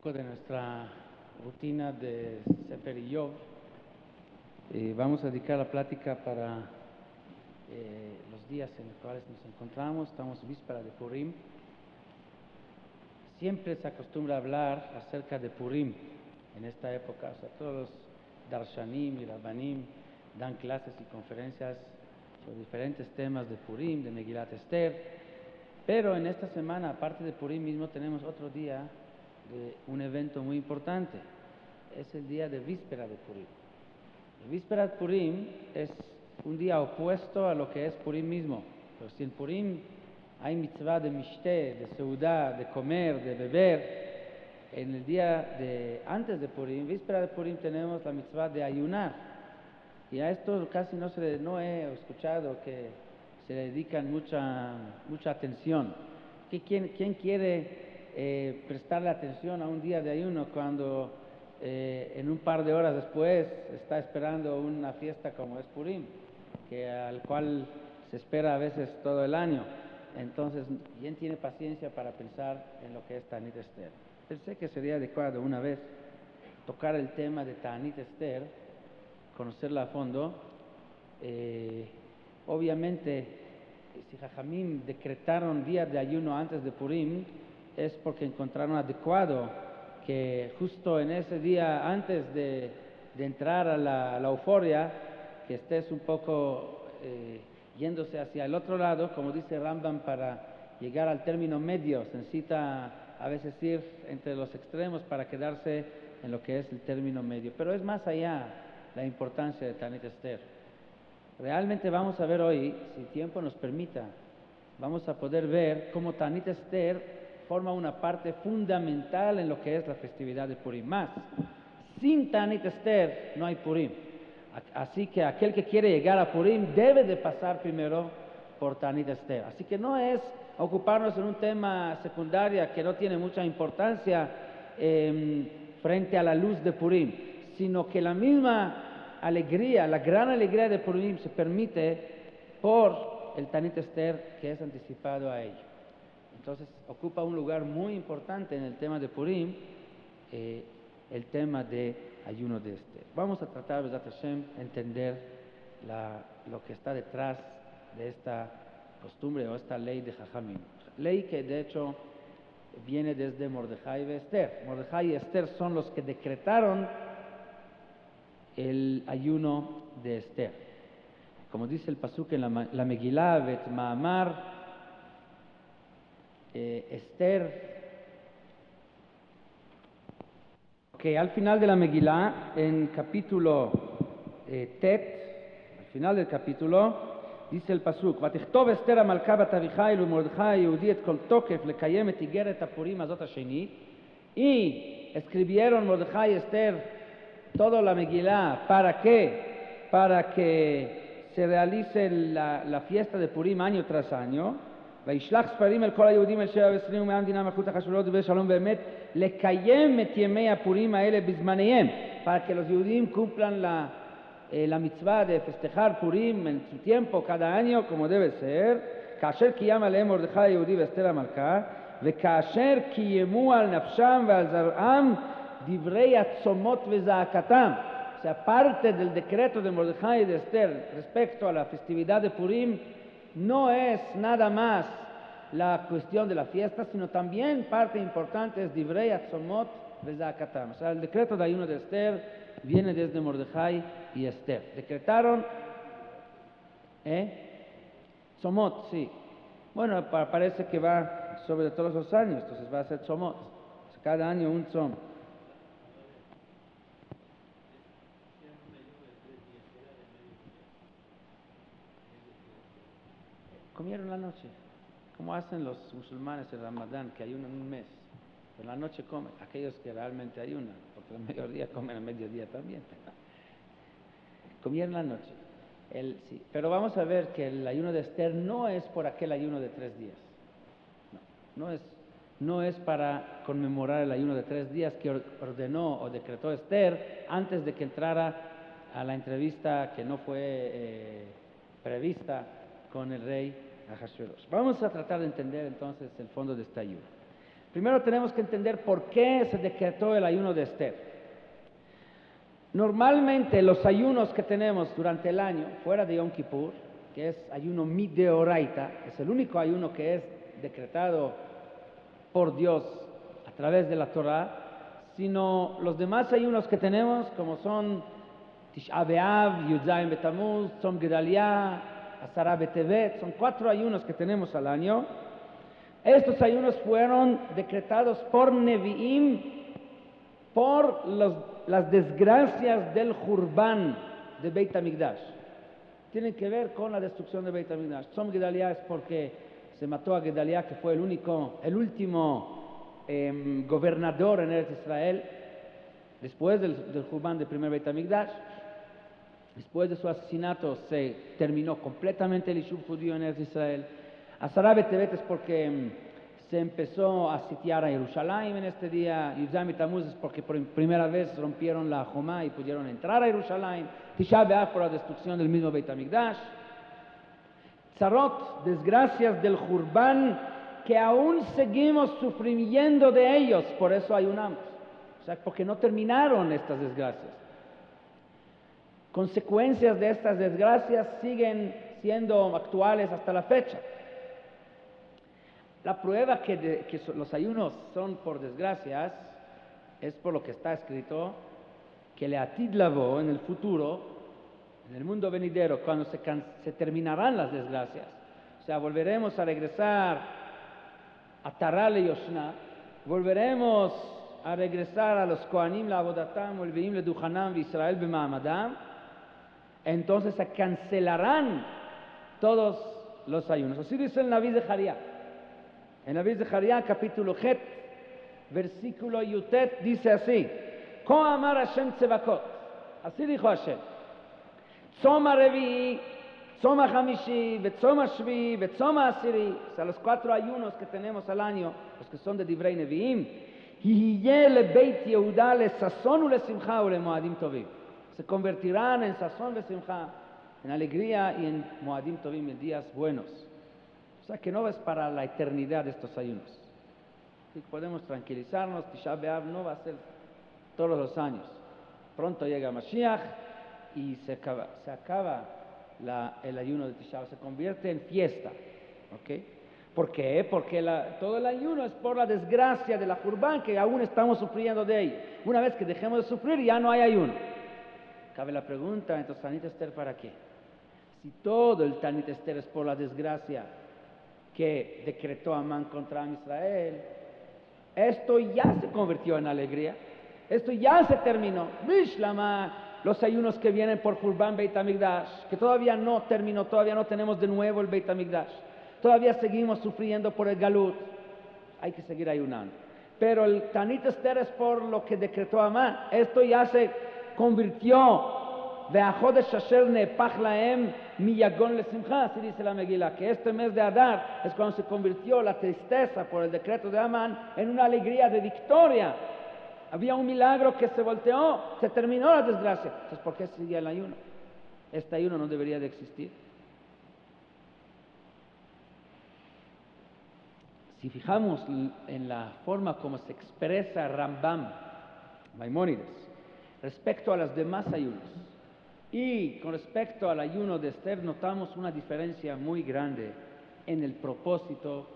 De nuestra rutina de Sefer Iov. Vamos a dedicar la plática para los días en los cuales nos encontramos. Estamos víspera de Purim. Siempre se acostumbra a hablar acerca de Purim en esta época. O sea, todos los darshanim y rabbanim dan clases y conferencias sobre diferentes temas de Purim, de Megilat Esther. Pero en esta semana, aparte de Purim mismo, tenemos otro día de un evento muy importante. Es el día de víspera de Purim. La víspera de Purim es un día opuesto a lo que es Purim mismo. Pero si en Purim hay mitzvah de mishté, de seudá, de comer, de beber, en el día de antes de Purim, víspera de Purim, tenemos la mitzvah de ayunar. Y a esto casi no he escuchado que se le dedican mucha atención. ¿Quién quiere prestarle atención a un día de ayuno cuando en un par de horas después está esperando una fiesta como es Purim, al cual se espera a veces todo el año? Entonces, ¿quién tiene paciencia para pensar en lo que es Ta'anit Esther? Pensé que sería adecuado una vez tocar el tema de Ta'anit Esther, conocerla a fondo. Obviamente, si Jajamim decretaron días de ayuno antes de Purim, es porque encontraron adecuado que justo en ese día, antes de entrar a la euforia, que estés un poco yéndose hacia el otro lado, como dice Rambam, para llegar al término medio, se necesita a veces ir entre los extremos para quedarse en lo que es el término medio. Pero es más allá la importancia de Ta'anit Esther. Realmente vamos a ver hoy, si el tiempo nos permita, vamos a poder ver cómo Ta'anit Esther forma una parte fundamental en lo que es la festividad de Purim. Más, sin Ta'anit Esther no hay Purim. Así que aquel que quiere llegar a Purim debe de pasar primero por Ta'anit Esther. Así que no es ocuparnos en un tema secundario que no tiene mucha importancia frente a la luz de Purim, sino que la misma alegría, la gran alegría de Purim se permite por el Ta'anit Esther que es anticipado a ello. Entonces ocupa un lugar muy importante en el tema de Purim, el tema de ayuno de Esther. Vamos a tratar, B'ezrat Hashem, entender lo que está detrás de esta costumbre o esta ley de Jajamim. Ley que de hecho viene desde Mordejai y Esther. Mordejai y Esther son los que decretaron el ayuno de Esther. Como dice el pasuk en la Megilá, Vet Ma'amar Esther, que al final de la Megilá, en capítulo Tet, al final del capítulo, dice el pasuk: Vatichtov Esther המלכה בת אביחיל ומרדכי היהודי את כל תוקף לקיים את איגרת הפורים הזאת השני. Y escribieron Mordejai y Esther toda la Megilá. ¿Para qué? Para que se realice la fiesta de Purim año tras año. וישלח ספרים אל כל היהודים אשר היו מעם מדינה מלכות אחשוורוש דברי שלום באמת לקיים את ימי הפורים האלה בזמניהם, para que los judíos cumplan la mitzvah de festejar Purim en su tiempo cada año como debe ser. כאשר קיים עליהם מרדכי היהודי ואסתר המלכה, וכאשר קיימו על נפשם ועל זרעם דברי הצומות וזעקתם. O sea, parte del decreto de Mordejai y de Esther respecto a la festividad de Purim no es nada más la cuestión de la fiesta, sino también parte importante es Divrei Atzomot Vezakatam. O sea, el decreto de ayuno de Esther viene desde Mordejai y Esther. Decretaron, Tzomot, sí. Bueno, parece que va sobre todos los años, entonces va a ser Tzomot. O sea, cada año un Tzom. Comieron la noche, como hacen los musulmanes en Ramadán, que ayunan un mes. Pero la noche comen, aquellos que realmente ayunan, porque el mediodía comen al mediodía también. Comieron la noche. Sí. Pero vamos a ver que el ayuno de Esther no es por aquel ayuno de 3 días. No es para conmemorar el ayuno de 3 días que ordenó o decretó Esther antes de que entrara a la entrevista que no fue prevista con el rey Ahasuerus. Vamos a tratar de entender entonces el fondo de este ayuno. Primero tenemos que entender por qué se decretó el ayuno de Esther. Normalmente los ayunos que tenemos durante el año, fuera de Yom Kippur, que es ayuno mideoraita, es el único ayuno que es decretado por Dios a través de la Torah, sino los demás ayunos que tenemos, como son Tisha B'Av, Yud Zayin Betamuz, Tzom Gedalia, Asara B'Tevet, son 4 ayunos que tenemos al año. Estos ayunos fueron decretados por Nevi'im por las desgracias del Jurban de Beit HaMikdash. Tienen que ver con la destrucción de Beit HaMikdash. Tzom Gedalia es porque se mató a Gedalia, que fue el último gobernador en Eretz Israel, después del Jurban del primer Beit HaMikdash. Después de su asesinato se terminó completamente el Yishuv judío en Eretz Israel. Asara B'Tevet es porque se empezó a sitiar a Jerusalén en este día. Yud Zayin Betamuz es porque por primera vez rompieron la Jomá y pudieron entrar a Jerusalén. Tisha B'Av por la destrucción del mismo Beit HaMikdash. Tzarot, desgracias del Jurban, que aún seguimos sufriendo de ellos, por eso ayunamos. O sea, porque no terminaron estas desgracias. Consecuencias de estas desgracias siguen siendo actuales hasta la fecha. La prueba que los ayunos son por desgracias es por lo que está escrito que le atid lavo en el futuro, en el mundo venidero, cuando se terminarán las desgracias. O sea, volveremos a regresar a Taral y Yoshna, volveremos a regresar a los Kohanim la Avodatam, el Veim le Duhanam, Israel b'Ma'amadam. Entonces se cancelarán todos los ayunos. Así dice el Naví Zecharia. En Naví Zecharia, capítulo Het, versículo Yutet, dice así: Ko amar Hashem Tzevakot. Así dijo Hashem: Tzom HaRevi'i, Tzom HaChamishi, Vetzom HaShvi'i, Vetzom HaAsiri. O sea, los 4 ayunos que tenemos al año, los que son de Divrei Nevi'im. Hihiye lebeit Yehuda lesasson ulesimcha ulemoadim tovim. Se convertirán en sazón de simcha, en alegría y en moadim tovim, en días buenos. O sea que no es para la eternidad estos ayunos. Así que podemos tranquilizarnos. Tisha B'Av no va a ser todos los años. Pronto llega Mashiach y se acaba el ayuno de Tisha B'Av, se convierte en fiesta. ¿Okay? ¿Por qué? Porque todo el ayuno es por la desgracia de la Jurban, que aún estamos sufriendo de ella. Una vez que dejemos de sufrir, ya no hay ayuno. Cabe la pregunta, entonces, Tanit Esther, ¿para qué? Si todo el Tanit Esther es por la desgracia que decretó Amán contra Israel, esto ya se convirtió en alegría, esto ya se terminó. Bishlama, los ayunos que vienen por Jurban Beit HaMikdash, que todavía no terminó, todavía no tenemos de nuevo el Beit HaMikdash, todavía seguimos sufriendo por el Galut, hay que seguir ayunando. Pero el Tanit Esther es por lo que decretó Amán, esto ya se convirtió, así dice la Megilá, que este mes de Adar es cuando se convirtió la tristeza por el decreto de Amán en una alegría de victoria. Había un milagro que se volteó, se terminó la desgracia. Entonces, ¿por qué sigue el ayuno? Este ayuno no debería de existir. Si fijamos en la forma como se expresa Rambam, Maimónides, respecto a los demás ayunos y con respecto al ayuno de Esther, notamos una diferencia muy grande en el propósito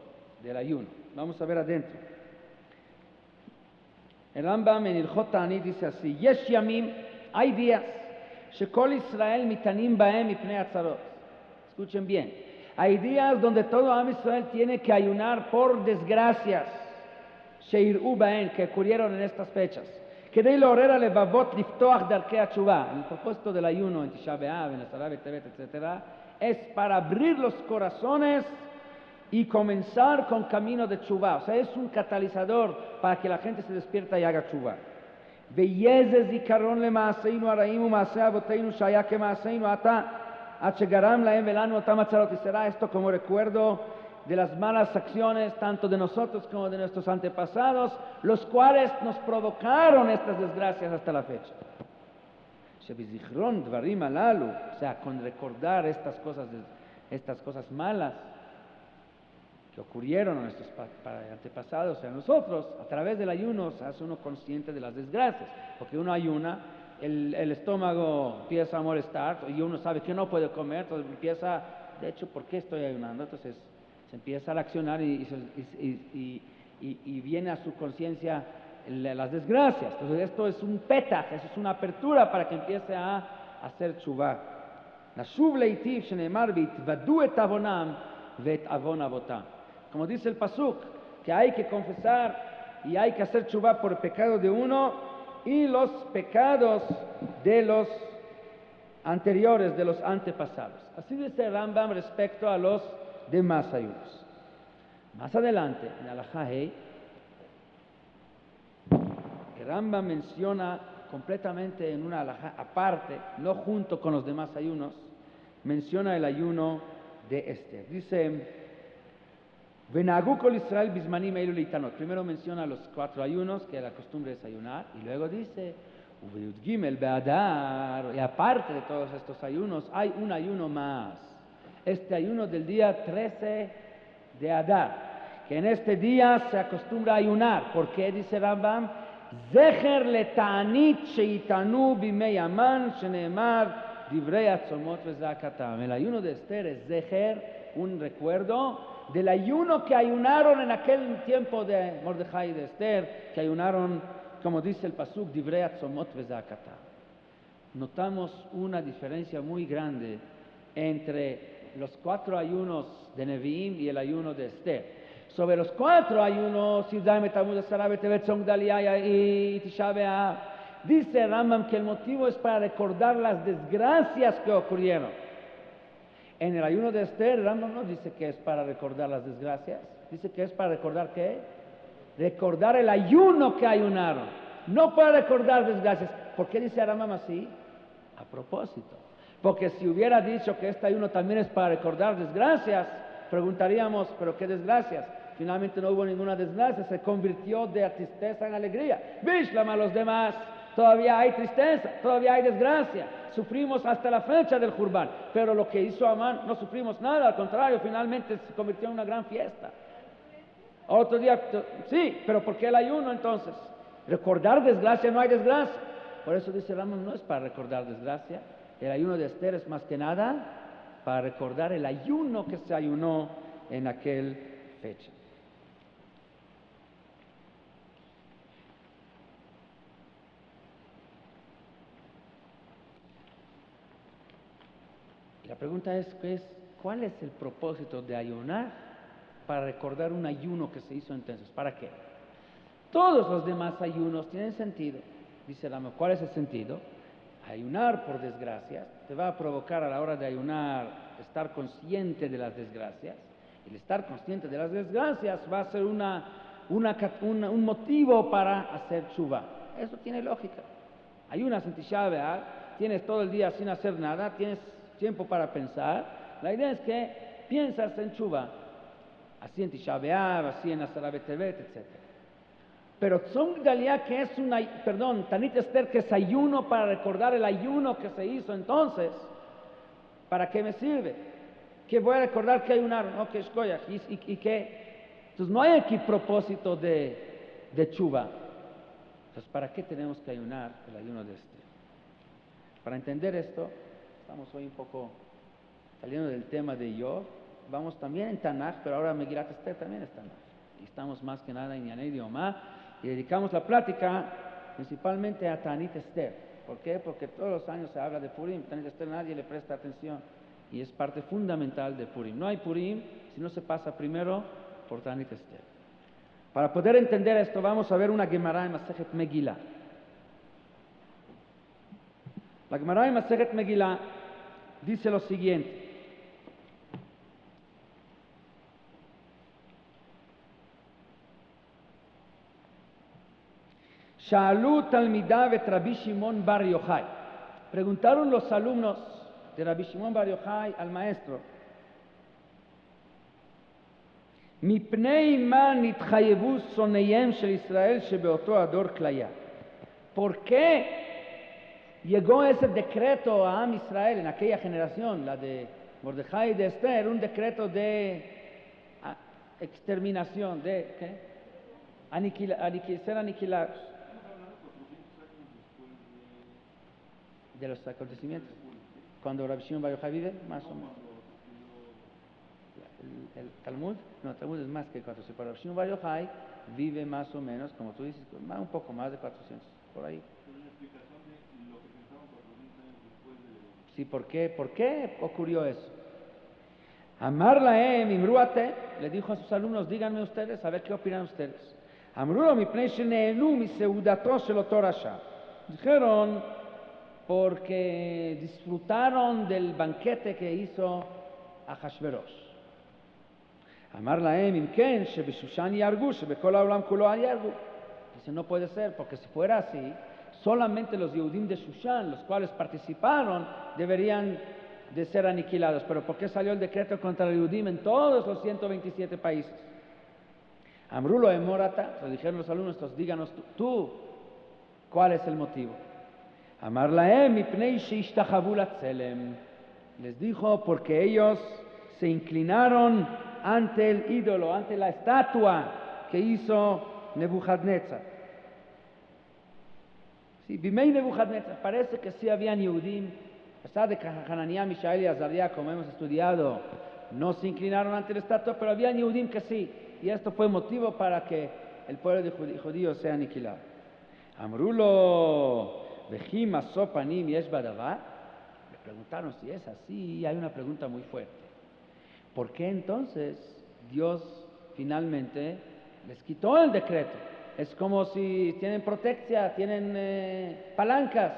del ayuno. Vamos a ver adentro. El Rambam en Ilchot Ta'anit dice así: Yesh yamim, hay días, shekol Israel mitanim baem mipnei atzarot. Escuchen bien. Hay días donde todo Am Israel tiene que ayunar por desgracias, sheir'u baem, que ocurrieron en estas fechas. כדי לעורר הלבבות לפתוח דרכי התשובה. El propósito del ayuno en Tisha B'Av, en Asara B'Tevet, etc., es para abrir los corazones y comenzar con camino de tshuva. O sea, es un catalizador para que la gente se despierta y haga tshuva. ויהיה זה זיכרון למעשינו הרעים ומעשי אבותינו שהיה כמעשינו עתה, עד שגרם להם ולנו אותם הצרות. Y será esto como recuerdo de las malas acciones tanto de nosotros como de nuestros antepasados, los cuales nos provocaron estas desgracias hasta la fecha. O sea, con recordar estas cosas malas, que ocurrieron a nuestros antepasados, o sea, nosotros, a través del ayuno se hace uno consciente de las desgracias, porque uno ayuna, el estómago empieza a molestar y uno sabe que no puede comer, entonces empieza, de hecho, ¿por qué estoy ayunando? Entonces se empieza a accionar y viene a su conciencia las desgracias. Entonces esto es un petaj, eso es una apertura para que empiece a hacer tshuvah. Nashuv leitiv shenemar v'itvadu et avonam ve'et avon avotam. Como dice el pasuk, que hay que confesar y hay que hacer tshuvah por el pecado de uno y los pecados de los anteriores, de los antepasados. Así dice Rambam respecto a los demás ayunos. Más adelante, en Alajá Hei, el Rambam menciona completamente en una alajá aparte, no junto con los demás ayunos, menciona el ayuno de Esther. Dice, Venagú kol Israel bismanim eilu leitanot. Primero menciona los 4 ayunos, que la costumbre es ayunar, y luego dice, Uveyud Gimel be'adar, y aparte de todos estos ayunos, hay un ayuno más. Este ayuno del día 13 de Adar, que en este día se acostumbra a ayunar. ¿Por qué? Dice Rambam, Zecher leta'anit sheitanu bimei Aman sheneemar divrei atzomot vezakatam. El ayuno de Esther es Zecher, un recuerdo del ayuno que ayunaron en aquel tiempo de Mordejai y de Esther, que ayunaron, como dice el pasuk, divrei atzomot vezakatam. Notamos una diferencia muy grande entre los 4 ayunos de Nevi'im y el ayuno de Esther. Sobre los 4 ayunos, y Tisha B'Av, dice Rambam que el motivo es para recordar las desgracias que ocurrieron. En el ayuno de Esther, Rambam no dice que es para recordar las desgracias, dice que es para recordar ¿qué? Recordar el ayuno que ayunaron, no para recordar desgracias. ¿Por qué dice Rambam así? A propósito. Porque si hubiera dicho que este ayuno también es para recordar desgracias, preguntaríamos, ¿pero qué desgracias? Finalmente no hubo ninguna desgracia, se convirtió de tristeza en alegría. Bishlama a los demás, todavía hay tristeza, todavía hay desgracia. Sufrimos hasta la fecha del Jurban, pero lo que hizo Amán no sufrimos nada, al contrario, finalmente se convirtió en una gran fiesta. Otro día, sí, pero ¿por qué el ayuno entonces? Recordar desgracia, no hay desgracia. Por eso dice Rambam, no es para recordar desgracia. El ayuno de Esther es más que nada para recordar el ayuno que se ayunó en aquel fecha. La pregunta es, ¿cuál es el propósito de ayunar para recordar un ayuno que se hizo entonces? ¿Para qué? Todos los demás ayunos tienen sentido. Dice Rambam, ¿cuál es el sentido? Ayunar por desgracias te va a provocar a la hora de ayunar estar consciente de las desgracias. El estar consciente de las desgracias va a ser un motivo para hacer tshuvah. Eso tiene lógica. Ayunas en Tisha B'Av, tienes todo el día sin hacer nada, tienes tiempo para pensar. La idea es que piensas en tshuvah. Así en Tisha B'Av, así en Asara B'Tevet, etc. Pero Tzom Gedalia, que es Tanit Esther, que es ayuno para recordar el ayuno que se hizo entonces, ¿para qué me sirve? Que voy a recordar que ayunaron, no, que es Koyach, y que. Entonces no hay aquí propósito de tshuvah. Entonces, ¿para qué tenemos que ayunar el ayuno de Esther? Para entender esto, estamos hoy un poco saliendo del tema de Iov, vamos también en Tanaj, pero ahora Megilat Esther también es Tanaj. Y estamos más que nada en Yanei Diomá, y dedicamos la plática principalmente a Tanit Esther. ¿Por qué? Porque todos los años se habla de Purim, Tanit Esther nadie le presta atención, y es parte fundamental de Purim. No hay Purim si no se pasa primero por Tanit Esther. Para poder entender esto, vamos a ver una Gemara en Masejet Megillah. La Gemara en Masejet Megillah dice lo siguiente. Sha'alu talmidav et Rabbi Shimon bar Yochai. Preguntaron los alumnos de Rabbi Shimon bar Yochai al maestro, Mipnei ma nitchayevu soneyem shel Israel shebeoto ador klaya. ¿Por qué llegó ese decreto a Am Israel en aquella generación, la de Mordejai y de Esther, un decreto de exterminación, de ¿qué? Ser aniquilados. De los acontecimientos. Cuando Rabbi Shimon Bar Yochai vive, más o menos. El Talmud, no, el Talmud es más que 400. Pero Rabbi Shimon Bar Yochai vive más o menos, como tú dices, un poco más de 400, por ahí. Sí, ¿por qué? ¿Por qué ocurrió eso? Amar Lahem Imruate, le dijo a sus alumnos, díganme ustedes, a ver qué opinan ustedes. Amrulo mipnei sheneenu miseudato shel oto rasha. Dijeron, porque disfrutaron del banquete que hizo Ahashverosh. Amar Lahem imken shebeshushan yargu shebekol haolam kulo yargu. Dice, no puede ser, porque si fuera así, solamente los Yehudim de Shushan, los cuales participaron, deberían de ser aniquilados. Pero ¿por qué salió el decreto contra los Yehudim en todos los 127 países? Amrulo emorata, lo dijeron los alumnos, entonces díganos tú, ¿cuál es el motivo? Amar lahem mipnei sheishtachavu latzelem. Les dijo, porque ellos se inclinaron ante el ídolo, ante la estatua que hizo Nebuchadnezzar. Sí, Bimei Nebuchadnezzar, parece que sí habían Yehudim, a pesar de que Hananías, Mishael y Azarías, como hemos estudiado, no se inclinaron ante la estatua, pero había Yehudim que sí, y esto fue motivo para que el pueblo de judíos sea aniquilado. Amrulo, Vejim asopanim yesh badavar. Le preguntaron si es así, y hay una pregunta muy fuerte. ¿Por qué entonces Dios finalmente les quitó el decreto? Es como si tienen protección, tienen palancas.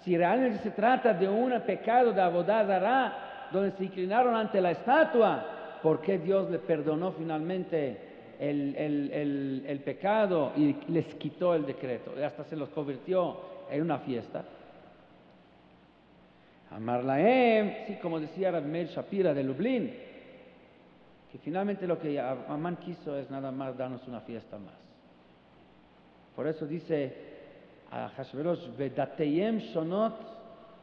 Si realmente se trata de un pecado de Avodah Zará, donde se inclinaron ante la estatua, ¿por qué Dios le perdonó finalmente el pecado y les quitó el decreto? Y hasta se los convirtió en una fiesta. Amar Lahem, sí, como decía Rabbi Meir Shapira de Lublin, que finalmente lo que Amán quiso es nada más darnos una fiesta más. Por eso dice a Hashverosh, Vedateyem shonot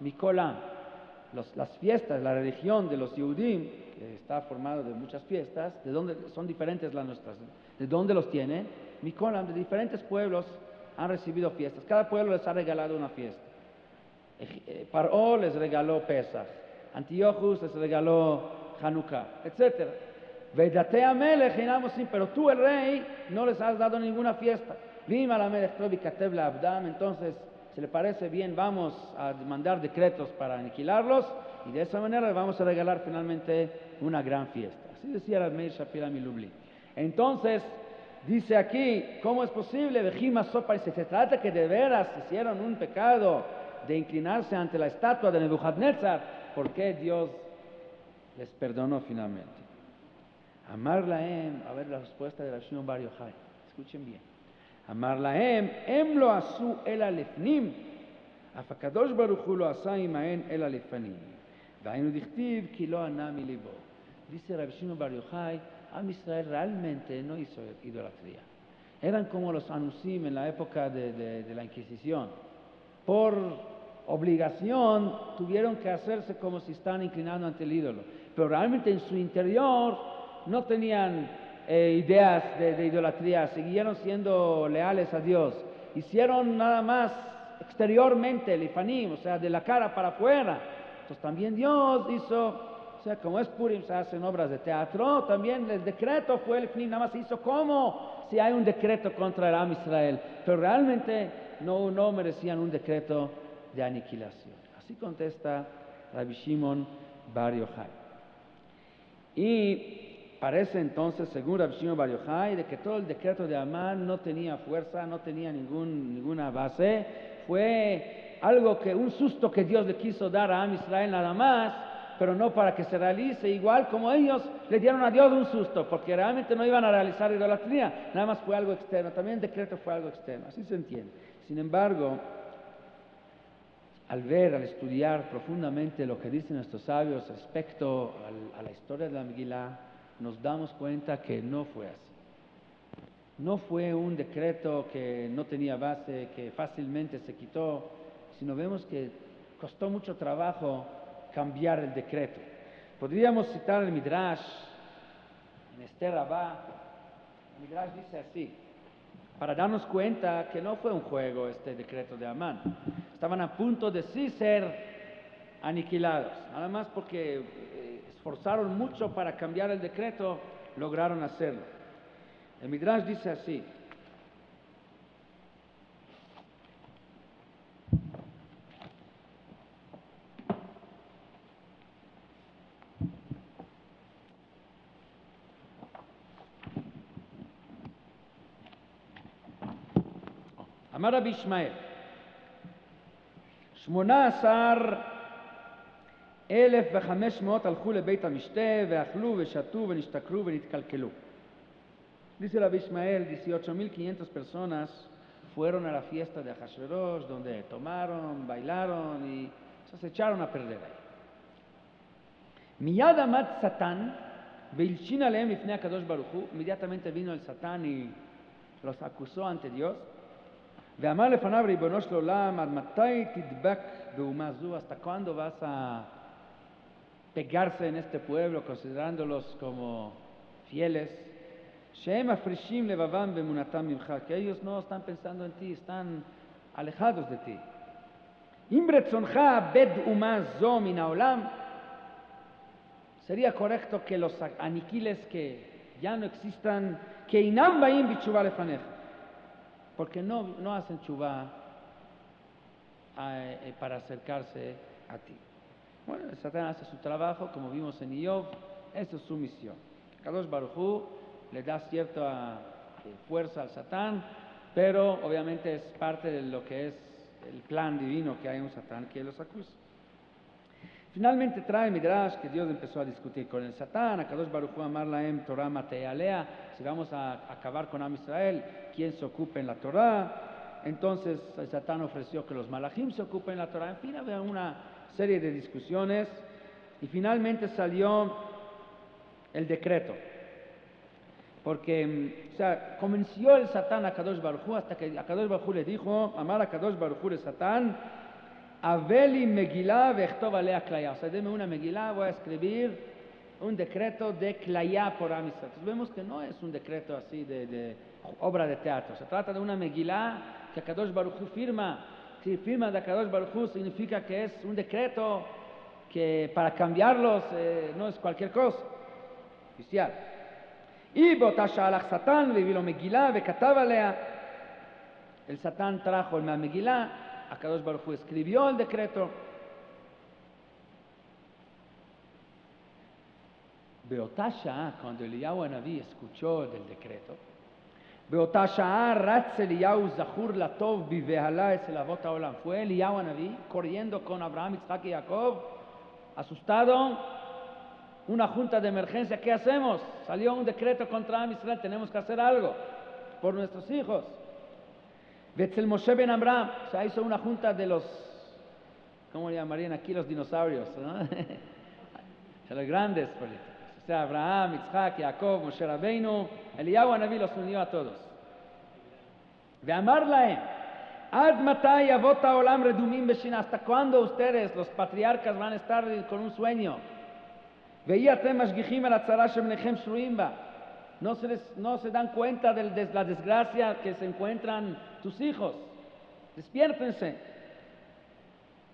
mikolam. Las fiestas, la religión de los Yehudim, que está formado de muchas fiestas, ¿de dónde son diferentes las nuestras? ¿De dónde los tienen? Mikolam, de diferentes pueblos han recibido fiestas. Cada pueblo les ha regalado una fiesta. Paró les regaló Pesach, Antiochus les regaló Hanukkah, etc. Vedate Amelech inamosim, pero tú el rey no les has dado ninguna fiesta. Vima la Melech Tobi Katev la Abdam, entonces si le parece bien vamos a mandar decretos para aniquilarlos y de esa manera les vamos a regalar finalmente una gran fiesta. Así decía Rabbi Meir Shapira Milubli. Entonces dice aquí, ¿cómo es posible? Vejima sopa, si se trata que de veras hicieron un pecado de inclinarse ante la estatua de Nebuchadnezzar, ¿por qué Dios les perdonó finalmente? Amar Lahem, a ver la respuesta de Rabbi Shimon Bar Yochai, escuchen bien. Amar Lahem, em lo asu el alefnim, אף הקדוש ברוך הוא לא עשה עמהן אלא לפנים, והיינו דכתיב כי לא ענה מליבו. Dice Rabbi Shimon Bar Yochai, Am Israel realmente no hizo idolatría. Eran como los anusim en la época de la Inquisición. Por obligación tuvieron que hacerse como si están inclinando ante el ídolo. Pero realmente en su interior no tenían ideas de idolatría, siguieron siendo leales a Dios. Hicieron nada más exteriormente el ifanim, o sea, de la cara para afuera. Entonces también Dios hizo, o sea, como es Purim, se hacen obras de teatro, también el decreto fue el ifanim, nada más hizo como si hay un decreto contra el Am Israel, pero realmente no merecían un decreto de aniquilación. Así contesta Rabbi Shimon Bar Yochai. Y parece entonces, según Rabbi Shimon Bar Yochai, de que todo el decreto de Amán no tenía fuerza, no tenía ninguna base. Fue algo que, un susto que Dios le quiso dar a Am Israel nada más, pero no para que se realice, igual como ellos le dieron a Dios un susto, porque realmente no iban a realizar idolatría, nada más fue algo externo, también el decreto fue algo externo, así se entiende. Sin embargo, al estudiar profundamente lo que dicen nuestros sabios respecto a la historia de la Megilá, nos damos cuenta que no fue así. No fue un decreto que no tenía base, que fácilmente se quitó, sino vemos que costó mucho trabajo cambiar el decreto. Podríamos citar el Midrash en Esther Rabá, el Midrash dice así, para darnos cuenta que no fue un juego este decreto de Amán. Estaban a punto de sí ser aniquilados, nada más porque esforzaron mucho para cambiar el decreto, lograron hacerlo. El Midrash dice así, אמר רבי ישמעאל, 18,500 הלכו לבית המשתה ואכלו ושתו ונשתכרו ונתקלקלו. Dice Rabbi Ishmael, 18,500 personas fueron a la fiesta de Ahashverosh, donde tomaron, bailaron y se echaron a perder ahí. Miyad amad Satán, veilshin alehem lifnei HaKadosh Baruch Hu, inmediatamente vino el Satán y los acusó ante Dios. ואמר לפניו ריבונו של עולם, עד מתי תדבק באומה זו? ¿Hasta cuándo vas a pegarse en este pueblo, considerándolos como fieles? שהם מפרישים לבבם ואמונתם ממך, que ellos no están pensando en ti, están alejados de ti. אם ברצונך הבד אומה זו מן העולם, sería correcto que los aniquiles que ya no existan, que אינם באים בתשובה לפניך. Porque no hacen chubá para acercarse a ti. Bueno, el Satán hace su trabajo, como vimos en Iyov, esa es su misión. Kadosh Baruj Hu le da cierta fuerza al Satán, pero obviamente es parte de lo que es el plan divino, que hay un Satán que los acusa. Finalmente trae Midrash que Dios empezó a discutir con el Satán, a Kadosh Baruj Hu amar lahem Torah matealea, si vamos a acabar con Am Israel, ¿quién se ocupe en la Torah? Entonces el Satán ofreció que los malachim se ocupen en la Torah. En fin, había una serie de discusiones y finalmente salió el decreto. Porque, o sea, convenció el Satán a Kadosh Baruj Hu hasta que a Kadosh Baruj Hu le dijo, amar a Kadosh Baruj Hu el Satán, Aveli Megilá vechtov alea klaya. O sea, deme una Megilá, voy a escribir un decreto de klaya por Am Israel. Entonces vemos que no es un decreto así de obra de teatro. Se trata de una Megilá que Kadosh Baruj Hu firma. Si firma de Kadosh Baruj Hu significa que es un decreto que para cambiarlos no es cualquier cosa. Oficial. Y botasha alach Satán, vivilo Megilá, vekatav alea. El Satán trajo el Megilá. Akadosh Baruj Hu escribió el decreto. Beotá Sha'á, cuando Eliyahu Hanaví escuchó del decreto, Beotá Sha'á ratz Eliyahu zachur latov bivehalá esel avot haolam. Fue Eliyahu Hanaví corriendo con Abraham, Isaac y Jacob, asustado, una junta de emergencia. ¿Qué hacemos? Salió un decreto contra Am Israel, tenemos que hacer algo por nuestros hijos. Vetzel Moshe ben Amram, se hizo una junta de los, ¿cómo le llamarían aquí? Los dinosaurios, ¿no? De los grandes políticos. O sea, Abraham, Isaac, Jacob, Moshe Rabbeinu, Eliyahu Hanaví los unió a todos. Ve'amar lahem, ad matai avot haolam redumim beshina, ¿hasta cuándo ustedes, los patriarcas, van a estar con un sueño? Ve'i atem mashgichim al hatzara shebnechem shruim ba. No se dan cuenta de la desgracia que se encuentran tus hijos. Despiértense.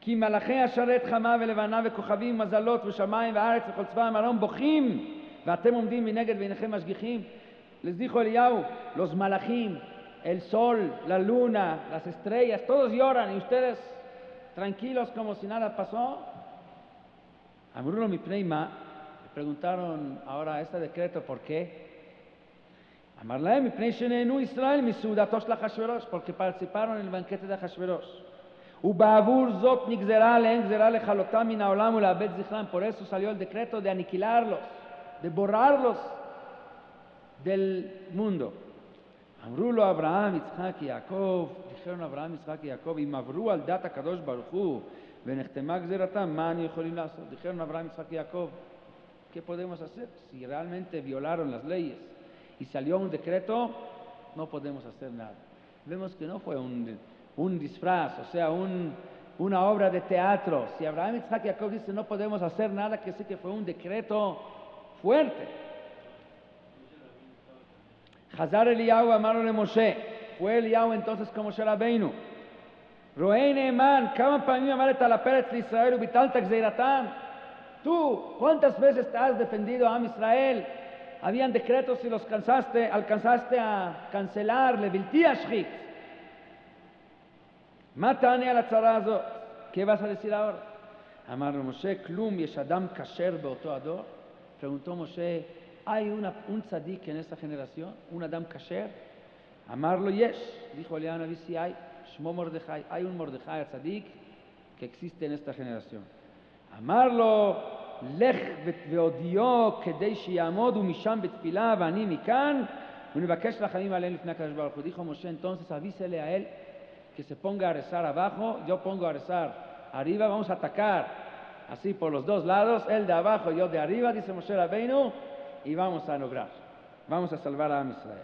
כי מלאכי השרת חמה ולבנה וכוכבים מזלות ושמיים וארץ וכל צבאם הרום בוכים ואתם עומדים מנגד ועיניכם משגיחים. Les dijo Eliyahu, los malachim, el sol, la luna, las estrellas, todos lloran y ustedes tranquilos como si nada pasó. Amrulo mipnei ma, le preguntaron ahora este decreto, ¿por qué? Amar lahem mipnei shenehenu Israel miseudato shel Ahashverosh, porque participaron en el banquete de Ahashverosh. ובעבור זאת נגזרה עליהם גזרה לכלותם מן העולם ולאבד זכרם. Por eso salió el decreto de aniquilarlos, de borrarlos del mundo. אמרו לו אברהם, יצחק, יעקב, dijeron אברהם, יצחק, יעקב, אם עברו על דת הקדוש ברוך הוא ונחתמה גזירתם, מה אנו יכולים לעשות? dijeron אברהם, יצחק, יעקב, ¿qué podemos hacer? Si realmente violaron las leyes y salió un decreto, no podemos hacer nada. Vemos que no fue un disfraz, o sea, una obra de teatro. Si Abraham, Isaac y Jacob dicen no podemos hacer nada, que sí que fue un decreto fuerte. Hazar Eliyahu amarlo de Moshe. Fue Eliyahu entonces con Moshe Rabbeinu. Roei Neeman, כמה פעמים עמדת על הפרץ לישראל וביטלת גזירתם? Tú, ¿cuántas veces te has defendido a Am Israel? Habían decretos y los alcanzaste a cancelar, levilti ashchit. Matane a la tzara azot. ¿Qué vas a decir ahora? Amar Moshe, klum yesh adam kasher beoto ador. Preguntó Moshe, ¿hay un tzadik en esta generación? ¿Un adam kasher? Amarlo yesh. Dijo Eliyahu Naví, sí hay. Shmo Mordechai. Hay un Mordechai tzadik que existe en esta generación. Amarlo, lech veodio kedei sheyamod u'misham betfilah ואני מכאן ונבקש רחמים עליהם לפני הקדוש ברוך הוא. Dijo Moshe, entonces avísele a él que se ponga a rezar abajo, yo pongo a rezar arriba, vamos a atacar así por los dos lados, él de abajo, yo de arriba, dice Moshe Rabbeinu, y vamos a lograr, vamos a salvar a Am Israel.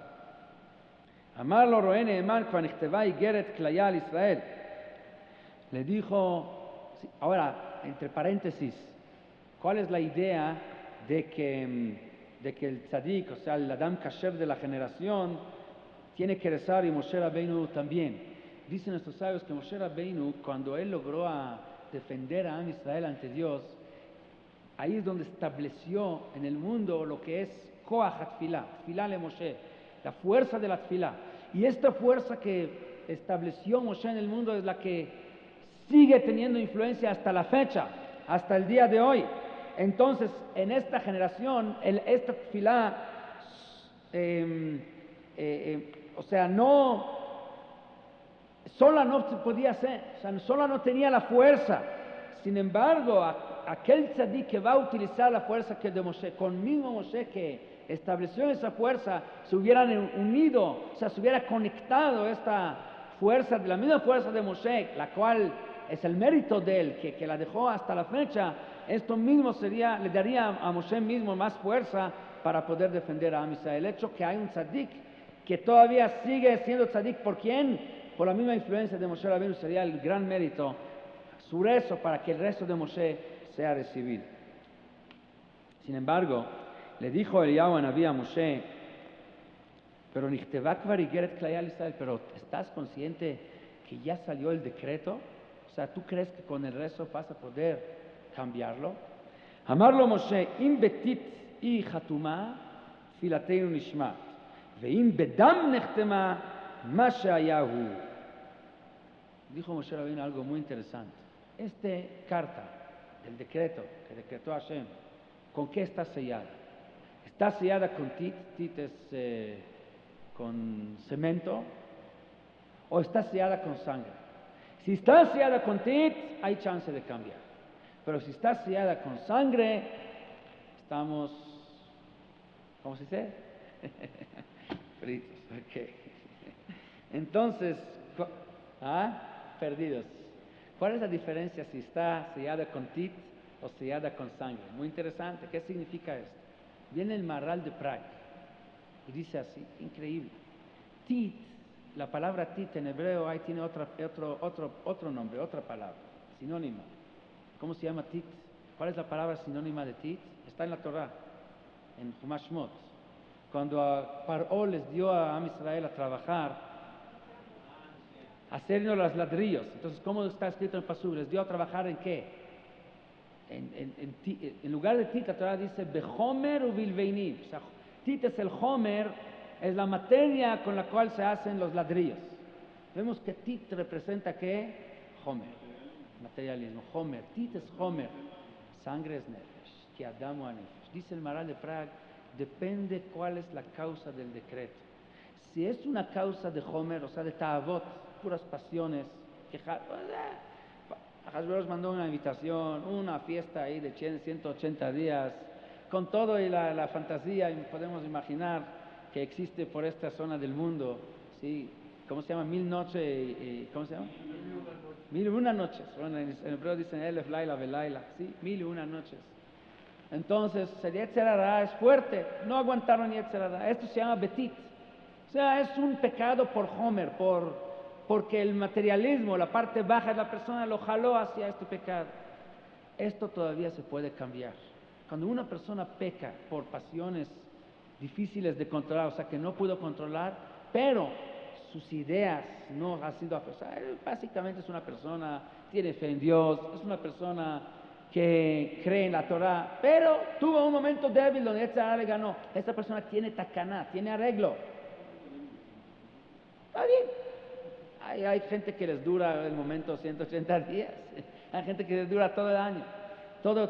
Amarlo roe Neeman כבר נכתבה איגרת כליה על ישראל. Le dijo, ahora, entre paréntesis, ¿cuál es la idea de que el tzadik, o sea, el Adam Kasher de la generación, tiene que rezar y Moshe Rabbeinu también? Dicen nuestros sabios que Moshe Rabbeinu, cuando él logró defender a Am Israel ante Dios, ahí es donde estableció en el mundo lo que es Koach HaTfilah, Tfilah le Moshe, la fuerza de la Tfilah. Y esta fuerza que estableció Moshe en el mundo es la que sigue teniendo influencia hasta la fecha, hasta el día de hoy. Entonces, en esta generación, esta tefilá, o sea, sola no se podía hacer, o sea, sola no tenía la fuerza. Sin embargo, aquel tzadik que va a utilizar la fuerza que de Moshe, con mismo Moshe que estableció esa fuerza, se hubieran unido, o sea, se hubiera conectado esta fuerza, la misma fuerza de Moshe, la cual es el mérito de él, que la dejó hasta la fecha. Esto mismo le daría a Moshe mismo más fuerza para poder defender a Am Israel. El hecho que hay un tzadik que todavía sigue siendo tzadik, ¿por quién? Por la misma influencia de Moshe Rabbeinu, sería el gran mérito, su rezo para que el resto de Moshe sea recibido. Sin embargo, le dijo Eliyahu Naví a Moshe, pero Nichteva kvar igeret klaya al Israel, pero ¿estás consciente que ya salió el decreto? O sea, ¿tú crees que con el rezo vas a poder cambiarlo? Amarlo Moshe, im betit y chatuma, filateinu nishmat, veim bedam nechtema, ma shehayahu. Dijo Moshe Rabbeinu algo muy interesante. Esta carta del decreto que decretó Hashem, ¿con qué está sellada? Está sellada con tit es con cemento, o está sellada con sangre. Si está sellada con tit, hay chance de cambiar. Pero si está sellada con sangre, estamos, ¿cómo se dice? Fritos, ok. Entonces, perdidos. ¿Cuál es la diferencia si está sellada con tit o sellada con sangre? Muy interesante. ¿Qué significa esto? Viene el Maharal de Prague y dice así, increíble. Tit, la palabra tit en hebreo ahí tiene otro nombre, otra palabra, sinónima. ¿Cómo se llama tit? ¿Cuál es la palabra sinónima de tit? Está en la Torah, en Chumash Shmot. Cuando Paró les dio a Am Israel a trabajar, a hacernos los ladrillos. Entonces, ¿cómo está escrito en Pasuk? ¿Les dio a trabajar en qué? En lugar de tit, la Torah dice behomer u bilveinim. O sea, tit es el homer, es la materia con la cual se hacen los ladrillos. Vemos que tit representa ¿qué? Homer, materialismo. Homer, tit es homer, sangre es nefesh, que Adam o nefesh. Dice el Maharal de Prague, depende cuál es la causa del decreto. Si es una causa de homer, o sea, de ta'avot, puras pasiones, que Hashverosh mandó una invitación, una fiesta ahí de 180 días, con todo y la fantasía, y podemos imaginar que existe por esta zona del mundo, ¿sí? ¿Cómo se llama? 1000 noches, ¿cómo se llama? 1001 noches. Bueno, en hebreo dicen Elef Laila Belaila, ¿sí? 1001 noches. Entonces, el Yetzer Hara es fuerte, no aguantaron Yetzer Hara. Esto se llama Betit. O sea, es un pecado por Homer, porque el materialismo, la parte baja de la persona, lo jaló hacia este pecado. Esto todavía se puede cambiar. Cuando una persona peca por pasiones difíciles de controlar, o sea, que no pudo controlar, pero sus ideas no han sido afectadas. Él básicamente es una persona, tiene fe en Dios, es una persona que cree en la Torah, pero tuvo un momento débil donde Yetzer Hara le ganó. Esta persona tiene takaná, tiene arreglo. Está bien. Hay gente que les dura el momento 180 días, hay gente que les dura todo el año, toda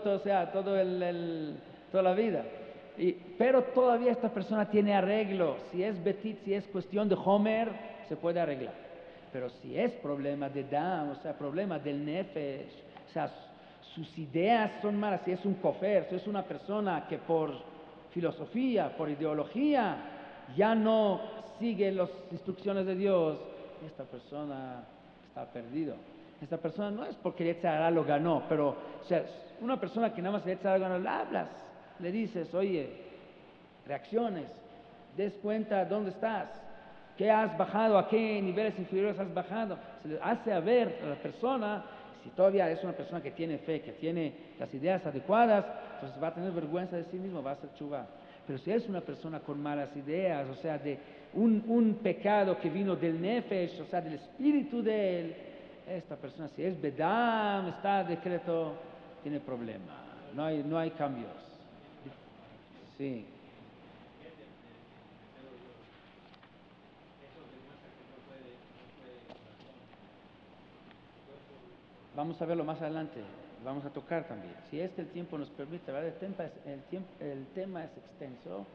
la vida. Pero todavía esta persona tiene arreglo. Si es betit, si es cuestión de Homer, se puede arreglar. Pero si es problema de Dam, o sea, problema del Nefesh, o sea, sus ideas son malas, si es un kofer, si es una persona que por filosofía, por ideología, ya no sigue las instrucciones de Dios, esta persona está perdido. Esta persona no es porque Yetzer Hara lo ganó, pero, o sea, una persona que nada más Yetzer Hara ganó, le hablas, le dices, oye, reacciones, des cuenta dónde estás, qué has bajado, a qué niveles inferiores has bajado. Se le hace a ver a la persona, si todavía es una persona que tiene fe, que tiene las ideas adecuadas, entonces va a tener vergüenza de sí mismo, va a hacer chuvá. Pero si es una persona con malas ideas, o sea, de un pecado que vino del nefesh, o sea, del espíritu de él, esta persona, si es bedam, está decreto, tiene problema. No hay cambios. Sí. Vamos a verlo más adelante, vamos a tocar también. Si es que el tiempo nos permite, ¿verdad? El tema es extenso,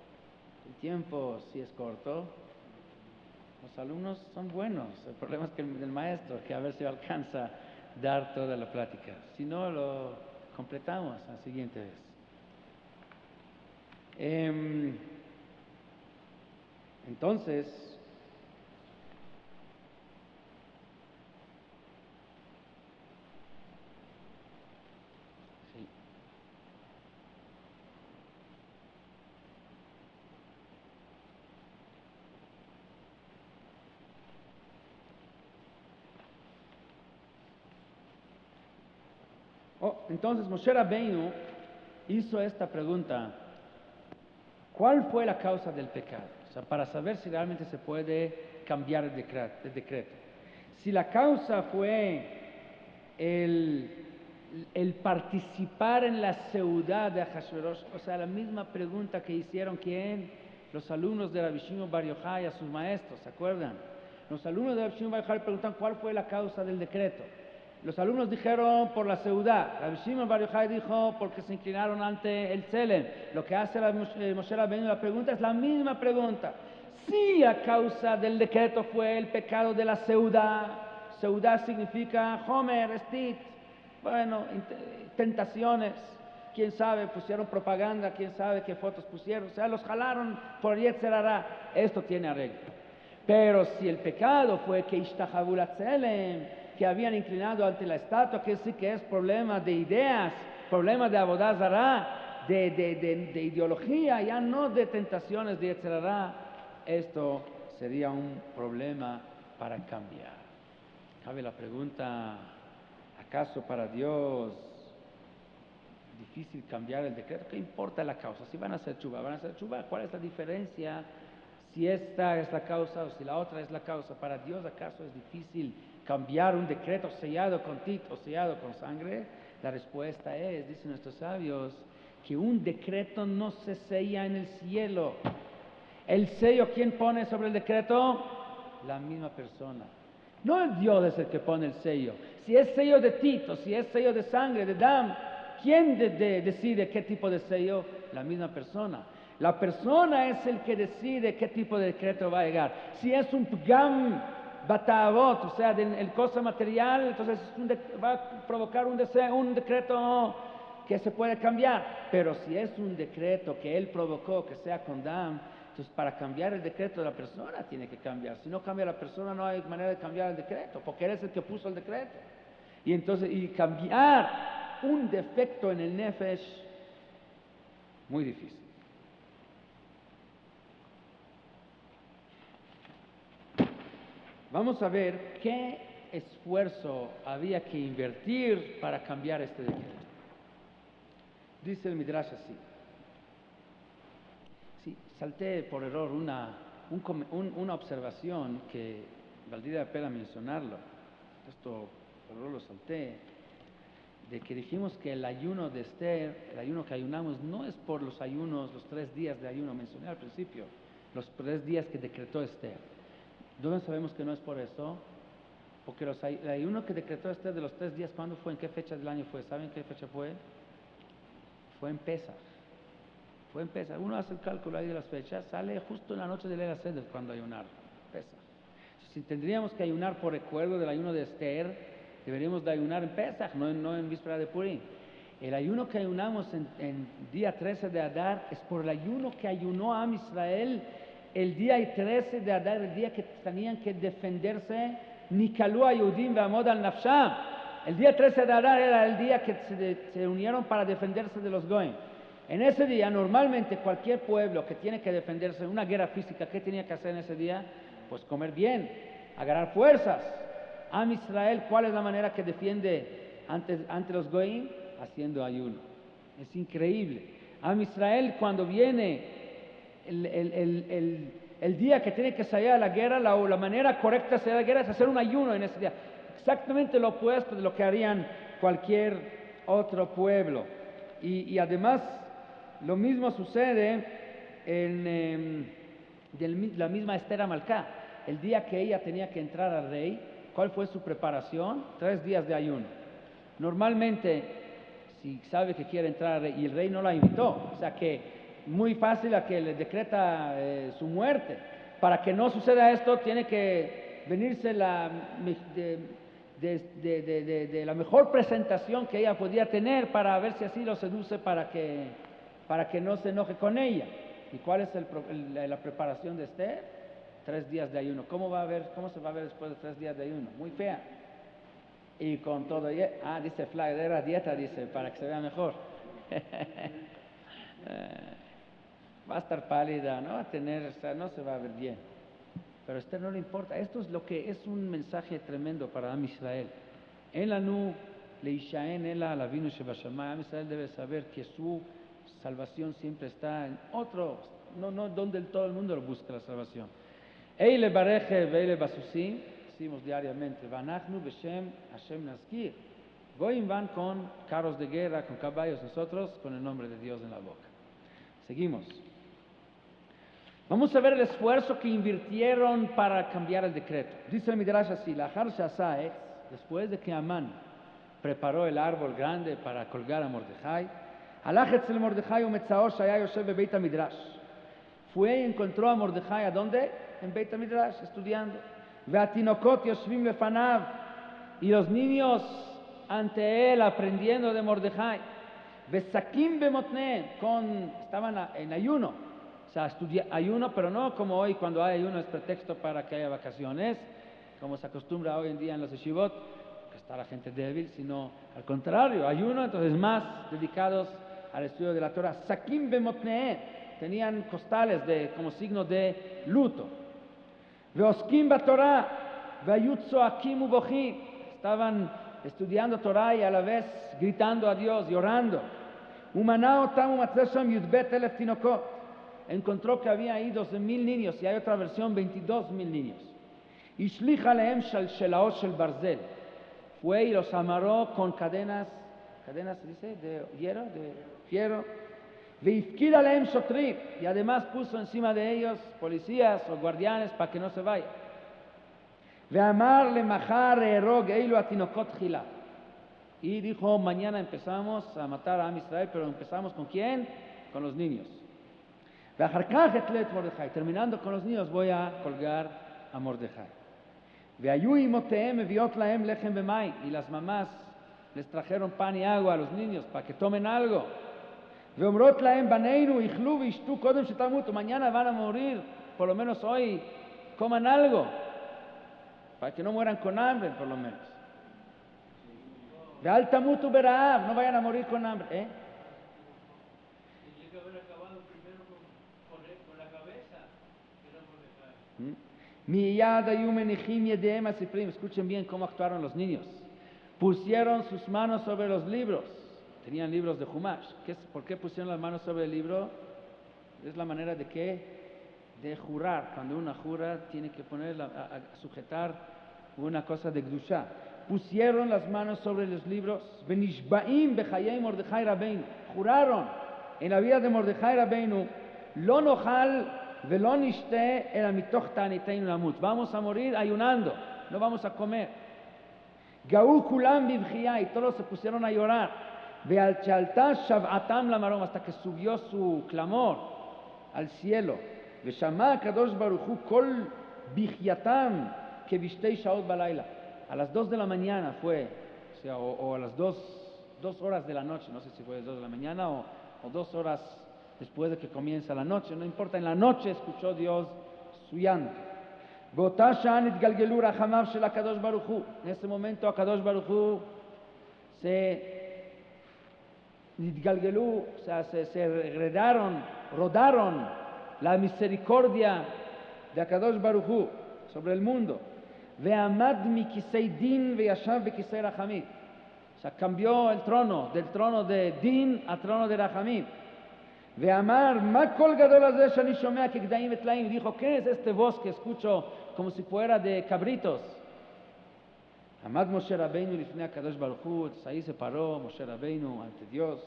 el tiempo sí es corto. Los alumnos son buenos, el problema es que el maestro, que a ver si alcanza a dar toda la plática. Si no, lo completamos la siguiente vez. Entonces, sí. Entonces Moshe Rabbeinu hizo esta pregunta: ¿cuál fue la causa del pecado? O sea, para saber si realmente se puede cambiar el decreto. Si la causa fue el participar en la seudá de Ahashverosh, o sea, la misma pregunta que hicieron los alumnos de Rabbi Shimon Bar Yochai a sus maestros, ¿se acuerdan? Los alumnos de Rabbi Shimon Bar Yochai preguntan cuál fue la causa del decreto. Los alumnos dijeron por la seudá. Rabbi Shimon Bar Yochai dijo porque se inclinaron ante el Tselem. Lo que hace Moshe Rabbeinu, la pregunta es la misma pregunta. Si a causa del decreto fue el pecado de la seudá, seudá significa Homer, Estit, bueno, tentaciones, quién sabe, pusieron propaganda, quién sabe qué fotos pusieron, o sea, los jalaron por Yetzer Hara, esto tiene arreglo. Pero si el pecado fue que Ishtahavu Tselem, que habían inclinado ante la estatua, que sí que es problema de ideas, problema de Avodah Zará, de ideología, ya no de tentaciones de Yetzer Hara, esto sería un problema para cambiar. Cabe la pregunta: ¿acaso para Dios difícil cambiar el decreto? ¿Qué importa la causa? Si van a hacer chubá, ¿cuál es la diferencia? Si esta es la causa o si la otra es la causa. ¿Para Dios acaso es difícil cambiar un decreto sellado con tinta o sellado con sangre? La respuesta es, dicen nuestros sabios, que un decreto no se sella en el cielo. El sello, ¿quién pone sobre el decreto? La misma persona. No el Dios es el que pone el sello. Si es sello de Tito, si es sello de sangre, de Dam, ¿quién decide qué tipo de sello? La misma persona. La persona es el que decide qué tipo de decreto va a llegar. Si es un pgam batavot, o sea, el cosa material, entonces va a provocar un decreto que se puede cambiar. Pero si es un decreto que él provocó, que sea con Dam, entonces para cambiar el decreto de la persona tiene que cambiar. Si no cambia la persona, no hay manera de cambiar el decreto, porque él es el que puso el decreto. Y entonces, cambiar un defecto en el nefesh, muy difícil. Vamos a ver qué esfuerzo había que invertir para cambiar este decreto. Dice el Midrash así: salté por error una observación que valdría la pena mencionarlo. Esto por error lo salté, de que dijimos que el ayuno de Esther, el ayuno que ayunamos, no es por los ayunos, los 3 días de ayuno, mencioné al principio, los 3 días que decretó Esther. ¿Dónde sabemos que no es por eso? Porque el ayuno que decretó Esther de los 3 días, ¿cuándo fue? ¿En qué fecha del año fue? ¿Saben qué fecha fue? Fue en Pesaj. Fue en Pesaj. Uno hace el cálculo ahí de las fechas, sale justo en la noche de Leila Seder cuando ayunar. Pesaj. Si tendríamos que ayunar por recuerdo del ayuno de Esther, deberíamos de ayunar en Pesaj, no en víspera de Purim. El ayuno que ayunamos en día 13 de Adar es por el ayuno que ayunó a Israel el día 13 de Adar, el día que tenían que defenderse, Nikalu Ayudim Ve'amod al Nafsham. El día 13 de Adar era el día que se unieron para defenderse de los Goyim. En ese día, normalmente cualquier pueblo que tiene que defenderse en una guerra física, ¿qué tenía que hacer en ese día? Pues comer bien, agarrar fuerzas. Am Israel, ¿cuál es la manera que defiende ante los Goyim? Haciendo ayuno. Es increíble. Am Israel, cuando viene el día que tiene que salir a la guerra, la manera correcta de salir a la guerra es hacer un ayuno en ese día. Exactamente lo opuesto de lo que harían cualquier otro pueblo. Y además, lo mismo sucede en la misma Esther Amalcá. El día que ella tenía que entrar al rey, ¿cuál fue su preparación? 3 días de ayuno. Normalmente, si sabe que quiere entrar al rey y el rey no la invitó, o sea que muy fácil a que le decreta su muerte. Para que no suceda esto, tiene que venirse de la mejor presentación que ella podía tener para ver si así lo seduce para que no se enoje con ella. ¿Y cuál es la preparación de Esther? 3 días de ayuno. ¿Cómo se va a ver después de 3 días de ayuno? Muy fea. Y con todo, dice Flag, era dieta, dice, para que se vea mejor. Va a estar pálida, no va a tener, o sea, no se va a ver bien. Pero a Esther no le importa. Esto es lo que es un mensaje tremendo para Am Israel. En la nu leishaen ela alavinu shebashamay. Am Israel debe saber que su salvación siempre está en otro, no donde todo el mundo lo busca la salvación. Eile bareje veile basusim, decimos diariamente, vanachnu beshem Hashem nazkir. Goyim van con carros de guerra, con caballos, nosotros con el nombre de Dios en la boca. Seguimos. Vamos a ver el esfuerzo que invirtieron para cambiar el decreto. Dice el Midrash así, después de que Amán preparó el árbol grande para colgar a Mordejai, el Mordejai Beit HaMidrash. Fue y encontró a Mordejai, ¿a dónde? En Beit HaMidrash, estudiando. Y los niños ante él aprendiendo de Mordejai. Estaban en ayuno. O sea, ayuno, pero no como hoy, cuando hay ayuno es pretexto para que haya vacaciones, como se acostumbra hoy en día en los yeshivot, que está la gente débil, sino al contrario, ayuno, entonces más dedicados al estudio de la Torah. Sakim bemotnee, tenían costales como signo de luto. Veoskim batorah, vayutzo akim ubochim, estaban estudiando Torah y a la vez gritando a Dios, llorando. Umanao tamu matzesham yudbet elef tinokot. Encontró que había ahí 12,000 niños y hay otra versión 22,000 niños. Ishlich alehem shelaot shel barzel. Fue y los amarró con cadenas se dice, de fierro. Veifkid alehem shotrim. Y además puso encima de ellos policías o guardianes para que no se vayan. Veamar le mahar erog eilu atinokot chila. Y dijo, mañana empezamos a matar a Am Israel, pero empezamos ¿con quién? Con los niños. Terminando con los niños, voy a colgar a Mordejai. Y las mamás les trajeron pan y agua a los niños para que tomen algo. Mañana van a morir, por lo menos hoy coman algo, para que no mueran con hambre, por lo menos. No vayan a morir con hambre. Escuchen bien cómo actuaron los niños. Pusieron sus manos sobre los libros. Tenían libros de Humash. ¿Por qué pusieron las manos sobre el libro? Es la manera de qué? De jurar. Cuando una jura, tiene que poner, a sujetar una cosa de Gdusha. Pusieron las manos sobre los libros. Benishbaim bechayei Mordechai Rabbeinu. Juraron en la vida de Mordechai Rabbeinu. Lo nochal velo nishte el mitoch ta'aniteinu namut. Vamos a morir ayunando, no vamos a comer. Gau kulam bibchiyah, y todos se pusieron a llorar. Ve'al chalta shav'atam lamarom, hasta que subió su clamor al cielo. Ve'shama kadosh baruchu kol bichyatam que vishtei shaot balayla. A las 2 de la mañana fue, o sea, o a las 2 horas de la noche, no sé si fue 2 de la mañana o 2 horas después de que comienza la noche, no importa, en la noche escuchó Dios su llanto. En ese momento Akadosh Baruch Hu se rodaron la misericordia de Akadosh Baruch Hu sobre el mundo. Ve'amad mikisei din ve'yashav bekisei rachamim. O sea, cambió el trono, del trono de din al trono de rachamim. Ve'amar, ma kol gadol hazeh shani shomea kegdaim vetlaim. Dijo, ¿qué es este voz que escucho como si fuera de cabritos? Amad Moshe Rabbeinu lifnei HaKadosh Baruch Hu. Ahí se paró Moshe Rabbeinu ante Dios.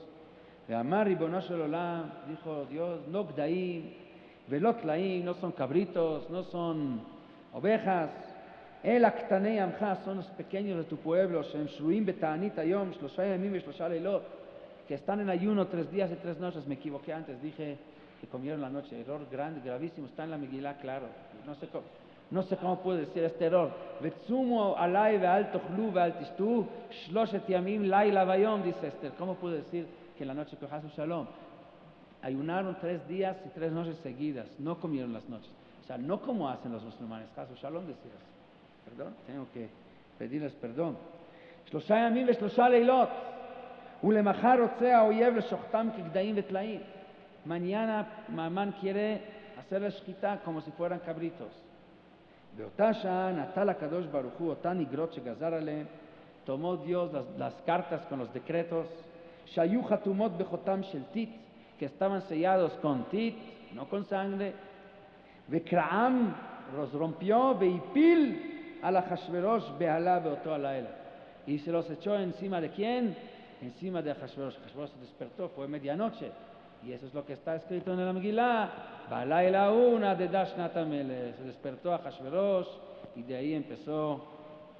Ve'amar ribono shel olam. Dijo Dios, no gdaim velo tlaim, no son cabritos, no son ovejas. El aktanei amcha, son los pequeños de tu pueblo. Shem shruim beta'anit hayom shlosha yamim ve'shlosha leilot, que están en ayuno 3 días y 3 noches. Me equivoqué antes, dije que comieron la noche. Error grande, gravísimo, está en la Megilá, claro. No sé cómo puedo decir este error. Vetzumu alay ve'al tochlu ve'al tishtu shloshet yamim laila vayom, dice Esther. ¿Cómo puedo decir que en la noche que Hasu Shalom? Ayunaron 3 días y 3 noches seguidas, no comieron las noches. O sea, no como hacen los musulmanes. Hasu Shalom decías. Perdón, tengo que pedirles perdón. Shlosha yamim ve'shlosha leilot. Ulemachar rotzea oyev leshochtam kegdaim vetlaim. Mañana Mamán quiere hacer la shkita como si fueran cabritos. Beotá sha'ah natal HaKadosh Baruch Hu otan igrot shegazar alehem. Tomó Dios las cartas con los decretos. Shayu chatumot bechotam shel tit, que estaban sellados con tit, no con sangre. Vekraam los rompió, veipil al Ahashverosh behalá beoto alayla. Y se los echó encima de ¿quién? Encima de Ahashverosh. Ahashverosh se despertó, fue medianoche. Y eso es lo que está escrito en la Megilá. Balayla una de Dashnat HaMelech. Se despertó Ahashverosh y de ahí empezó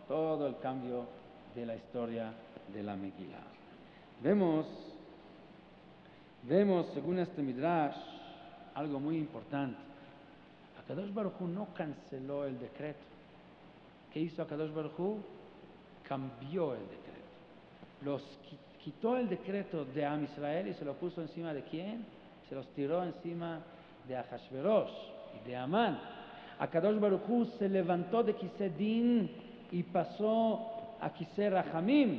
todo el cambio de la historia de la Megilá. Vemos, según este Midrash, algo muy importante. Akadosh Baruch Hu no canceló el decreto. ¿Qué hizo Akadosh Baruch Hu? Cambió el decreto. Quitó el decreto de Am Israel y se lo puso encima de ¿quién? Se los tiró encima de Ahashverosh y de Amán. Akadosh Baruch Hu se levantó de Kisei Din y pasó a Kisei Rachamim.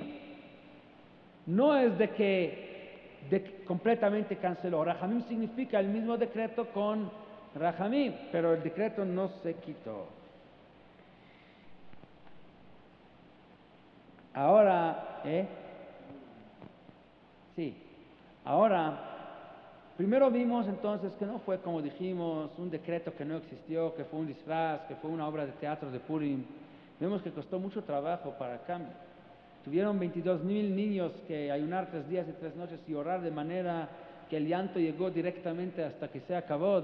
No es de que completamente canceló. Rachamim significa el mismo decreto con Rachamim, pero el decreto no se quitó. Ahora, ahora, primero vimos entonces que no fue, como dijimos, un decreto que no existió, que fue un disfraz, que fue una obra de teatro de Purim. Vemos que costó mucho trabajo para el cambio. Tuvieron 22,000 niños que ayunar 3 días y 3 noches y orar de manera que el llanto llegó directamente hasta que se acabó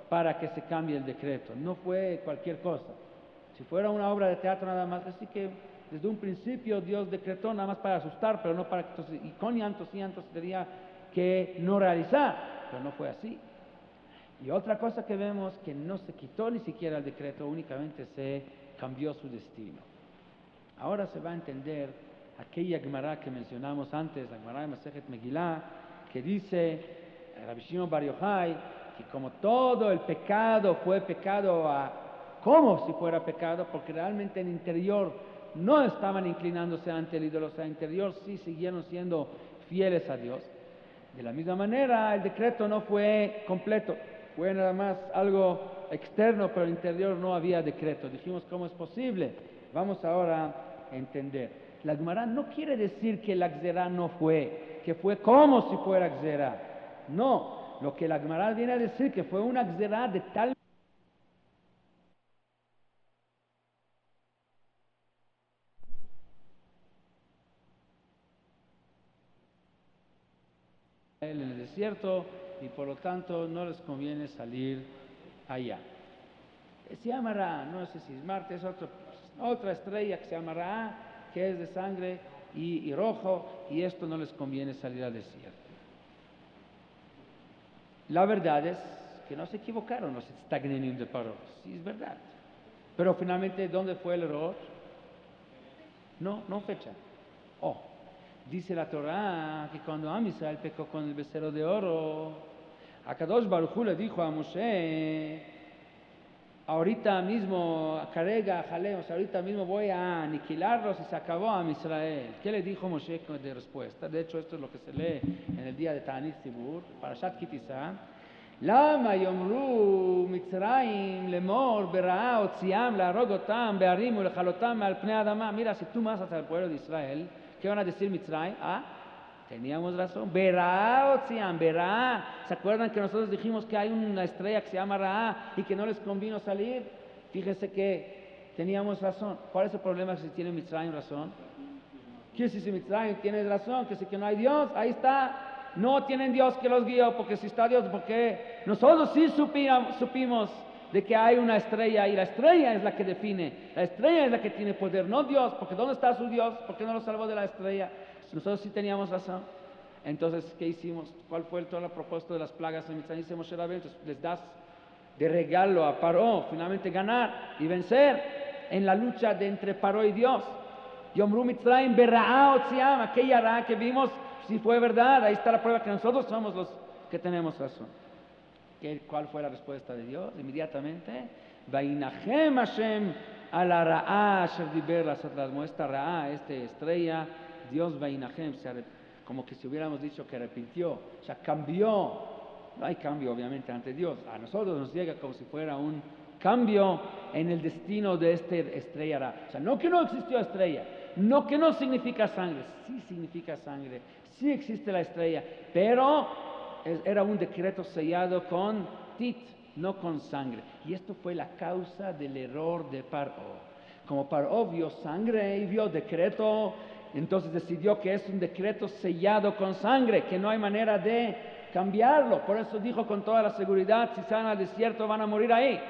para que se cambie el decreto. No fue cualquier cosa. Si fuera una obra de teatro nada más, así que desde un principio Dios decretó nada más para asustar, pero no para que entonces, y con llantos tendría que no realizar, pero no fue así. Y otra cosa que vemos, que no se quitó ni siquiera el decreto, únicamente se cambió su destino. Ahora se va a entender aquella Gemara que mencionamos antes, la Gemara de Masejet Megilá, que dice Rabbi Shimon Bar Yochai que como todo el pecado fue pecado como si fuera pecado, porque realmente en el interior no estaban inclinándose ante el ídolo, o sea, en el interior sí siguieron siendo fieles a Dios. De la misma manera, el decreto no fue completo, fue nada más algo externo, pero en el interior no había decreto. Dijimos, ¿cómo es posible? Vamos ahora a entender. La Gemara no quiere decir que la Gzerá no fue, que fue como si fuera Gzerá. No, lo que la Gemara viene a decir que fue una gzerá de tal en el desierto y por lo tanto no les conviene salir allá. Se llama Ra, no sé si es Marte, es otra estrella que se llama Ra, que es de sangre y rojo, y esto no les conviene salir al desierto. La verdad es que no se equivocaron los Stagnenim de Paró, sí es verdad. Pero finalmente, ¿dónde fue el error? No fecha. Dice la Torah que cuando Am Israel pecó con el becerro de oro, Akadosh Baruj Hu le dijo a Moshe, ahorita mismo, Karega, Jalemos, ahorita mismo voy a aniquilarlos y se acabó Am Israel. ¿Qué le dijo Moshe de respuesta? De hecho, esto es lo que se lee en el día de Ta'anit Tzibur, Parashat Ki Tisa. Lama yomru Mitzrayim lemor bera'ah otziam להרוג אותם בערים ולכלותם מעל פני האדמה. Mira, si tú masas al pueblo de Israel, ¿qué van a decir Mitzrayim? Teníamos razón. Bera'ah otziam, Bera'ah. ¿Se acuerdan que nosotros dijimos que hay una estrella que se llama Ra'ah y que no les convino salir? Fíjense que teníamos razón. ¿Cuál es el problema si tiene Mitzrayim razón? Que si Mitzrayim tiene razón, que si que no hay Dios, ahí está. No tienen Dios que los guíe, porque si está Dios, porque nosotros sí supimos de que hay una estrella y la estrella es la que define, la estrella es la que tiene poder, no Dios, porque ¿dónde está su Dios? ¿Por qué no lo salvó de la estrella? Nosotros sí teníamos razón. Entonces, ¿qué hicimos? ¿Cuál fue todo el propósito de las plagas en Mitzrayim? Dice Moshe Rabbeinu, les das de regalo a Paró, finalmente ganar y vencer en la lucha de entre Paró y Dios. Yomru Mitzrayim bera'ah otziam, aquella Ra'ah que vimos, si fue verdad, ahí está la prueba que nosotros somos los que tenemos razón. ¿Cuál fue la respuesta de Dios? Inmediatamente, Vainachem Hashem a la Ra'ah asher diber lasot lasmo. Esta Ra'ah, esta estrella, Dios Vainachem, como que si hubiéramos dicho que arrepintió, o sea, cambió. No hay cambio obviamente ante Dios. A nosotros nos llega como si fuera un cambio en el destino de esta estrella Ra'ah. O sea, no que no existió estrella, no que no significa sangre, sí significa sangre, sí existe la estrella, pero era un decreto sellado con tit, no con sangre. Y esto fue la causa del error de Paró. Como Paró vio sangre y vio decreto, entonces decidió que es un decreto sellado con sangre, que no hay manera de cambiarlo. Por eso dijo con toda la seguridad, si salen al desierto van a morir ahí.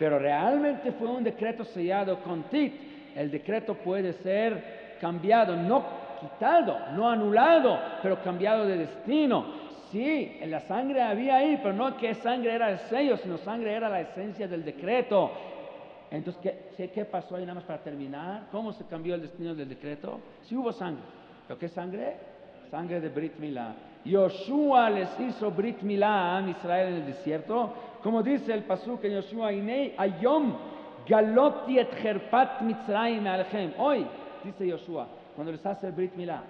Pero realmente fue un decreto sellado con tit. El decreto puede ser cambiado, no quitado, no anulado, pero cambiado de destino. Sí, la sangre había ahí, pero no que sangre era el sello, sino sangre era la esencia del decreto. Entonces, ¿qué pasó ahí nada más para terminar? ¿Cómo se cambió el destino del decreto? Sí hubo sangre. ¿Pero qué sangre? Sangre de Brit Milá. Yoshua les hizo Brit Milá a Israel en el desierto. Como dice el pasuk en Yoshua, Inei ayom galoti et jerpat Mitzrayim alechem. Hoy, dice Yoshua, cuando les hace el Brit Milá.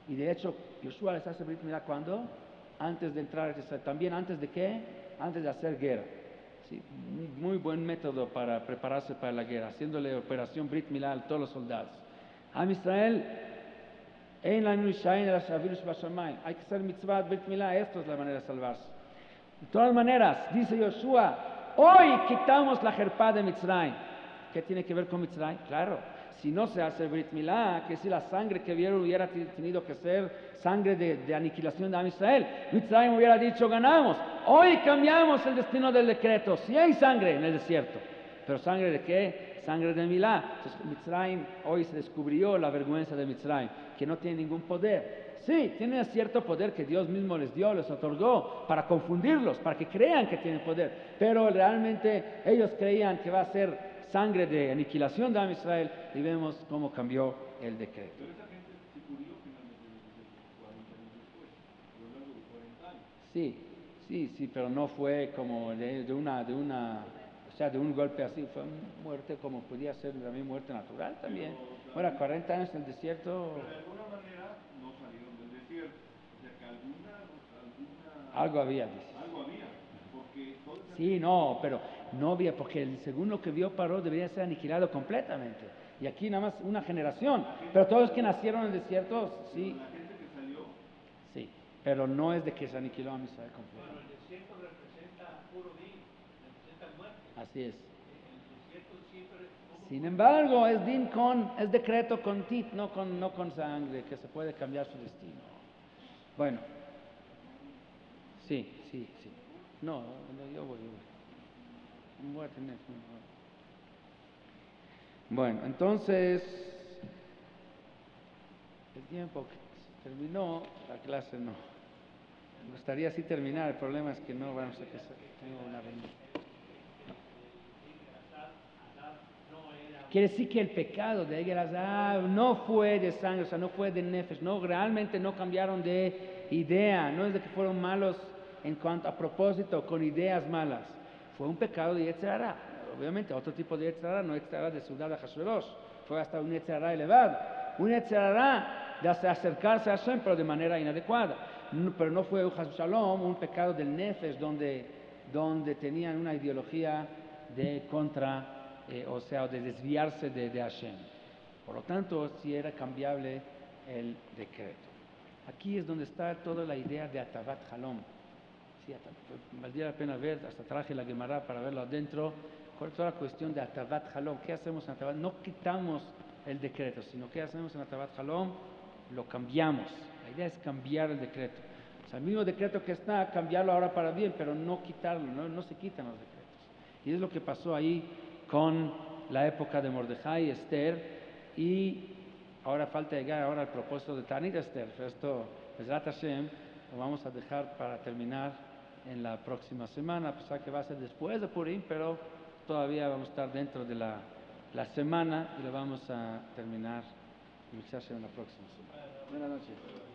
Y de hecho, Yoshua les hace Brit Milá ¿cuándo? Antes de entrar, también antes de qué? Antes de hacer guerra. Sí, muy buen método para prepararse para la guerra, haciéndole operación Brit Milá a todos los soldados. A Israel, en la Nushain, en la Shavirush Bashamayim, hay que hacer mitzvah Brit Milá, esto es la manera de salvarse. De todas maneras, dice Yoshua, hoy quitamos la jerpá de Mitzrayim. ¿Qué tiene que ver con Mitzrayim? Claro, si no se hace Brit Milá, que si la sangre que vieron hubiera tenido que ser sangre de aniquilación de Am Israel, Mitzrayim hubiera dicho, ganamos. Hoy cambiamos el destino del decreto. Sí hay sangre en el desierto, pero ¿sangre de qué? Sangre de Milá. Entonces Mitzrayim, hoy se descubrió la vergüenza de Mitzrayim, que no tiene ningún poder. Sí, tienen cierto poder que Dios mismo les dio, les otorgó, para confundirlos, para que crean que tienen poder. Pero realmente ellos creían que va a ser sangre de aniquilación de Am Israel, y vemos cómo cambió el decreto. Pero esa gente se murió finalmente desde 40 años después, a lo largo de 40 años. Sí, pero no fue como de un golpe así, fue muerte como podía ser también muerte natural también. Bueno, 40 años en el desierto. Pero de alguna manera no salieron del desierto, o sea que Algo había, dice. algo había, porque todo ese Sí, no, pero no había, porque según lo que vio Paró debería ser aniquilado completamente. Y aquí nada más una generación, pero todos los que nacieron en el desierto, sí. la gente que salió, Sí, Pero no es de que se aniquiló a Israel completo. Pero el desierto representa puro din, representa muerte. Así es. El desierto siempre... Sin embargo, es decreto con tit, no con sangre, que se puede cambiar su destino. Bueno, sí. No, yo voy. No voy a tener. Bueno, entonces, el tiempo que terminó, la clase no. Me gustaría así terminar, el problema es que no vamos a hacer, tengo una reunión. Quiere decir que el pecado de Elazar no fue de sangre, o sea, no fue de nefesh, no, realmente no cambiaron de idea, no es de que fueron malos en cuanto a propósito, con ideas malas. Fue un pecado de Yetzer Hara, obviamente otro tipo de Yetzer Hara, no Yetzer Hara de ciudad de Hashverosh, fue hasta un Yetzer Hara elevado, un Yetzer Hara de acercarse a Hashem, pero de manera inadecuada. Pero no fue Shalom, un pecado del nefesh donde tenían una ideología de contra, o sea, de desviarse de Hashem. Por lo tanto, sí era cambiable el decreto. Aquí es donde está toda la idea de Atavat Halom. Sí, valdría la pena ver, hasta traje la Gemara para verlo adentro, con toda la cuestión de Atavat Halom. ¿Qué hacemos en Atavat? No quitamos el decreto, sino ¿qué hacemos en Atavat Halom? Lo cambiamos. La idea es cambiar el decreto. O sea, el mismo decreto que está, cambiarlo ahora para bien, pero no quitarlo, no se quitan los decretos. Y es lo que pasó ahí con la época de Mordejai y Esther, y ahora falta llegar ahora al propósito de Tanit Esther. Esto, Bezrat Hashem, lo vamos a dejar para terminar en la próxima semana, a pesar que va a ser después de Purim, pero todavía vamos a estar dentro de la semana y lo vamos a terminar en la próxima semana. Buenas noches.